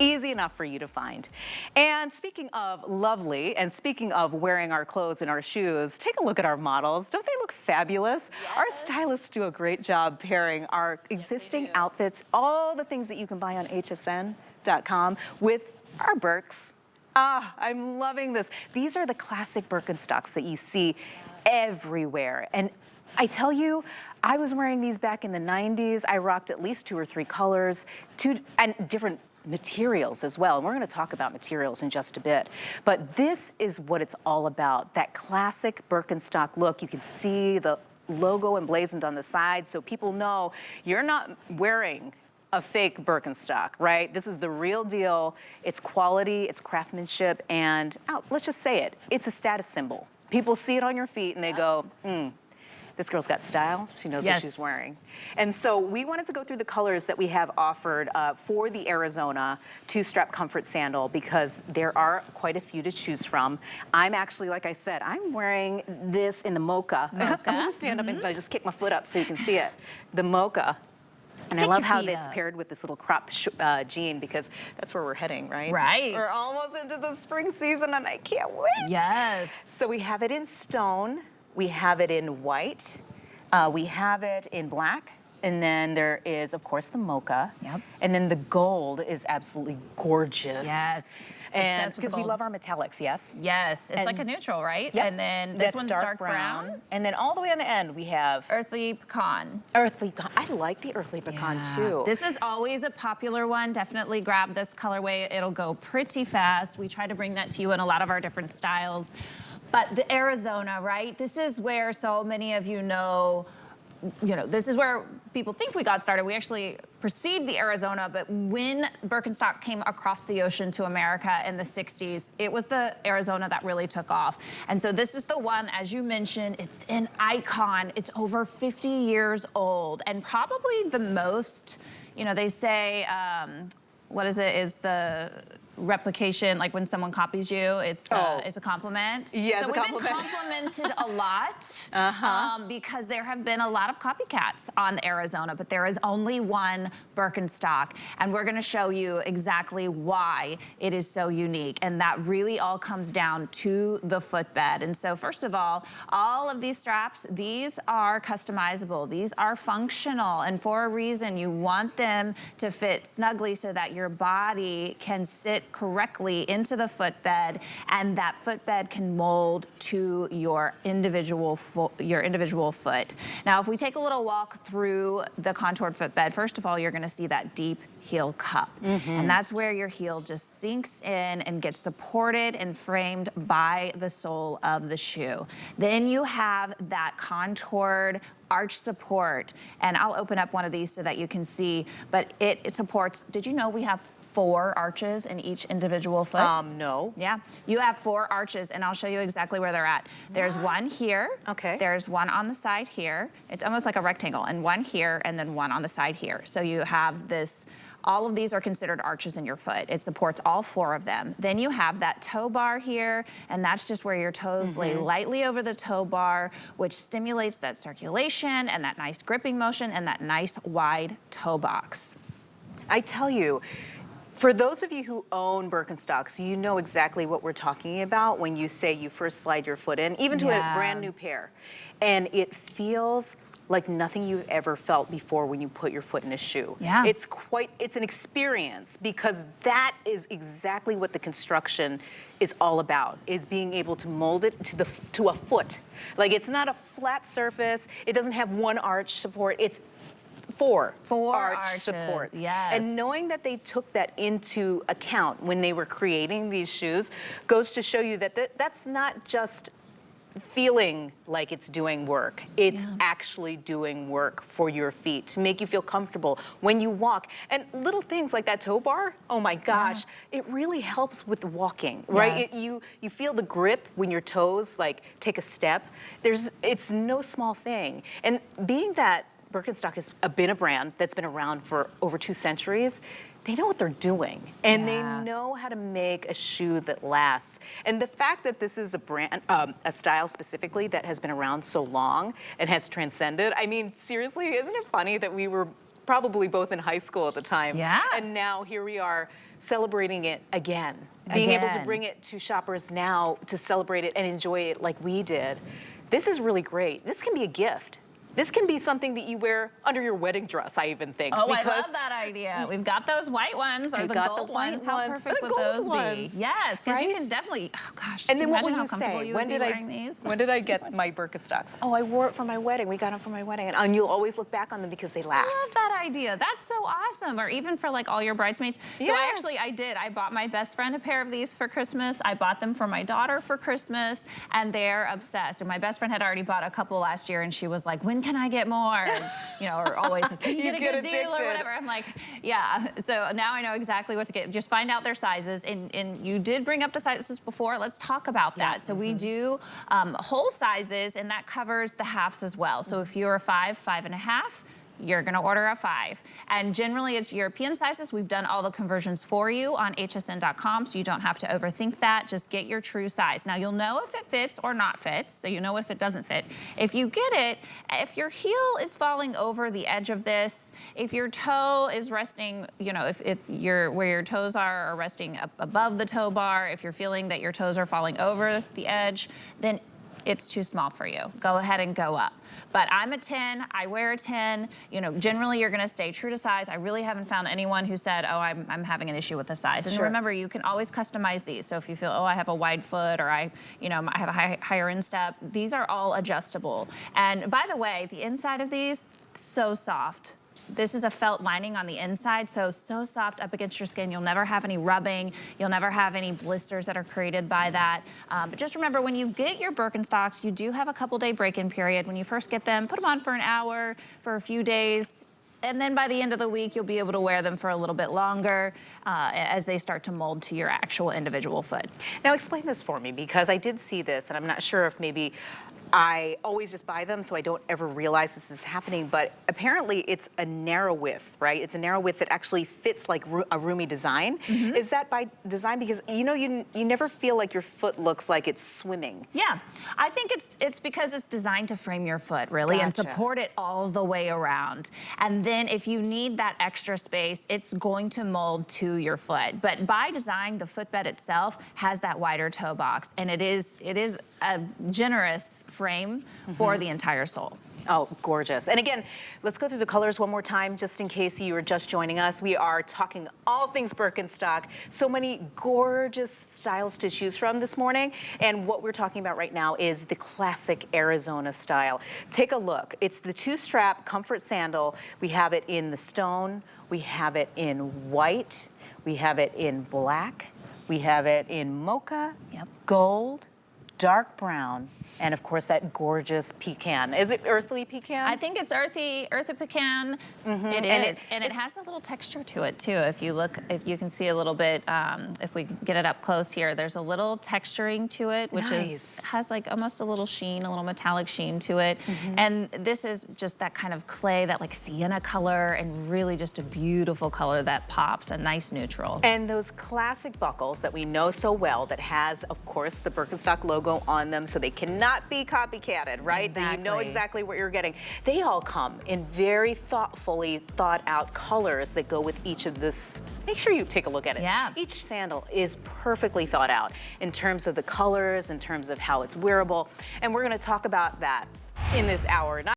Easy enough for you to find. And speaking of lovely, and speaking of wearing our clothes and our shoes, take a look at our models. Don't they look fabulous? Yes. Our stylists do a great job pairing our existing outfits, all the things that you can buy on hsn.com, with our Birks. Ah, I'm loving this. These are the classic Birkenstocks that you see everywhere. And I tell you, I was wearing these back in the 90s. I rocked at least 2 or 3 colors, and different materials as well. And we're going to talk about materials in just a bit. But this is what it's all about, that classic Birkenstock look. You can see the logo emblazoned on the side so people know you're not wearing a fake Birkenstock, right? This is the real deal. It's quality, it's craftsmanship, and let's just say it, it's a status symbol. People see it on your feet and they go, this girl's got style. She knows what she's wearing. And so we wanted to go through the colors that we have offered for the Arizona TwoStrap Comfort Sandal, because there are quite a few to choose from. I'm actually, like I said, I'm wearing this in the mocha. I'm gonna stand up and I just kick my foot up so you can see it. The mocha. And I love how it's paired with this little crop jean, because that's where we're heading, right? Right. We're almost into the spring season and I can't wait. Yes. So we have it in stone. We have it in white, we have it in black, and then there is, of course, the mocha. Yep. And then the gold is absolutely gorgeous. Yes. And because we love our metallics, yes? Yes, it's like a neutral, right? Yep. And then this one's dark brown. And then all the way on the end, we have Earthly pecan. earthly pecan. I like the earthly pecan too. This is always a popular one. Definitely grab this colorway. It'll go pretty fast. We try to bring that to you in a lot of our different styles. But the Arizona, right? This is where so many of you know, this is where people think we got started. We actually precede the Arizona, but when Birkenstock came across the ocean to America in the 60s, it was the Arizona that really took off. And so this is the one, as you mentioned, it's an icon. It's over 50 years old, and probably the most, they say, what is it, is the replication, like when someone copies you, it's a compliment. Yeah, so we've been complimented a lot because there have been a lot of copycats on the Arizona, but there is only one Birkenstock, and we're going to show you exactly why it is so unique. And that really all comes down to the footbed. And so first of all of these straps, these are customizable. These are functional, and for a reason. You want them to fit snugly so that your body can sit correctly into the footbed, and that footbed can mold to your individual foot. Now, if we take a little walk through the contoured footbed, first of all, you're going to see that deep heel cup, and that's where your heel just sinks in and gets supported and framed by the sole of the shoe. Then you have that contoured arch support, and I'll open up one of these so that you can see, but it supports, did you know we have 4 arches in each individual foot? No. Yeah, you have 4 arches, and I'll show you exactly where they're at. There's one here. Okay. There's one on the side here. It's almost like a rectangle, and one here, and then one on the side here. So you have this, all of these are considered arches in your foot. It supports all 4 of them. Then you have that toe bar here, and that's just where your toes lay lightly over the toe bar, which stimulates that circulation and that nice gripping motion and that nice wide toe box. I tell you, for those of you who own Birkenstocks, you know exactly what we're talking about when you say you first slide your foot in, even to a brand new pair. And it feels like nothing you've ever felt before when you put your foot in a shoe. Yeah. It's an experience, because that is exactly what the construction is all about, is being able to mold it to a foot. Like, it's not a flat surface. It doesn't have one arch support. It's 4 arch supports. Yes. And knowing that they took that into account when they were creating these shoes goes to show you that that's not just feeling like it's doing work. It's actually doing work for your feet to make you feel comfortable when you walk. And little things like that toe bar, oh my gosh, it really helps with walking, right? Yes. You feel the grip when your toes like take a step. It's no small thing. And being that Birkenstock has been a brand that's been around for over 2 centuries, they know what they're doing, and they know how to make a shoe that lasts. And the fact that this is a brand, a style specifically that has been around so long and has transcended, I mean, seriously, isn't it funny that we were probably both in high school at the time? Yeah. And now here we are celebrating it again. Being able to bring it to shoppers now to celebrate it and enjoy it like we did. This is really great. This can be a gift. This can be something that you wear under your wedding dress, I even think. Oh, I love that idea. We've got those white ones or the gold ones. How perfect would those be? Yes, because you can definitely, oh gosh, and then what imagine would how you comfortable say? you would be wearing these. When did I get my Birkenstocks? Oh, I wore it for my wedding. We got them for my wedding. And you'll always look back on them because they last. I love that idea. That's so awesome. Or even for like all your bridesmaids. Yes. So I bought my best friend a pair of these for Christmas. I bought them for my daughter for Christmas, and they're obsessed. And my best friend had already bought a couple last year, and she was like, when can I get more? And, you know, or always like, can you get a good deal or whatever? I'm like, yeah. So now I know exactly what to get. Just find out their sizes. And you did bring up the sizes before. Let's talk about that. So we do whole sizes, and that covers the halves as well. So if you're a 5, 5.5, you're gonna order a 5. And generally it's European sizes. We've done all the conversions for you on hsn.com, so you don't have to overthink that. Just get your true size. Now you'll know if it fits or not fits, so you know if it doesn't fit. If you get it, if your heel is falling over the edge of this, if your toe is resting, you know, if where your toes are resting up above the toe bar, if you're feeling that your toes are falling over the edge, then it's too small for you. Go ahead and go up. But I'm a 10, I wear a 10. You know, generally you're gonna stay true to size. I really haven't found anyone who said, oh, I'm having an issue with the size. And remember, you can always customize these. So if you feel, oh, I have a wide foot, or I have a higher instep, these are all adjustable. And by the way, the inside of these, so soft. This is a felt lining on the inside, so soft up against your skin. You'll never have any rubbing. You'll never have any blisters that are created by that. But just remember, when you get your Birkenstocks, you do have a couple-day break-in period. When you first get them, put them on for an hour, for a few days, and then by the end of the week, you'll be able to wear them for a little bit longer as they start to mold to your actual individual foot. Now explain this for me, because I did see this, and I'm not sure if maybe I always just buy them, so I don't ever realize this is happening, but apparently it's a narrow width, right? It's a narrow width that actually fits like a roomy design. Is that by design? Because you know, you never feel like your foot looks like it's swimming. Yeah, I think it's because it's designed to frame your foot, really, and support it all the way around. And then if you need that extra space, it's going to mold to your foot. But by design, the footbed itself has that wider toe box, and it is a generous frame for the entire sole. Oh, gorgeous. And again, let's go through the colors one more time, just in case you are just joining us. We are talking all things Birkenstock. So many gorgeous styles to choose from this morning. And what we're talking about right now is the classic Arizona style. Take a look. It's the TwoStrap comfort sandal. We have it in the stone. We have it in white. We have it in black. We have it in mocha, gold, dark brown, and of course that gorgeous pecan. Is it earthly pecan? I think it's earthy pecan. It is, and it has a little texture to it too. If you look, if you can see a little bit, if we get it up close here, there's a little texturing to it, which has like almost a little sheen, a little metallic sheen to it. And this is just that kind of clay, that like sienna color, and really just a beautiful color that pops, a nice neutral. And those classic buckles that we know so well, that has, of course, the Birkenstock logo on them, so they cannot be copycatted, right? Exactly. So you know exactly what you're getting. They all come in very thoughtfully thought out colors that go with each of this. Make sure you take a look at it. Yeah. Each sandal is perfectly thought out in terms of the colors, in terms of how it's wearable, and we're going to talk about that in this hour.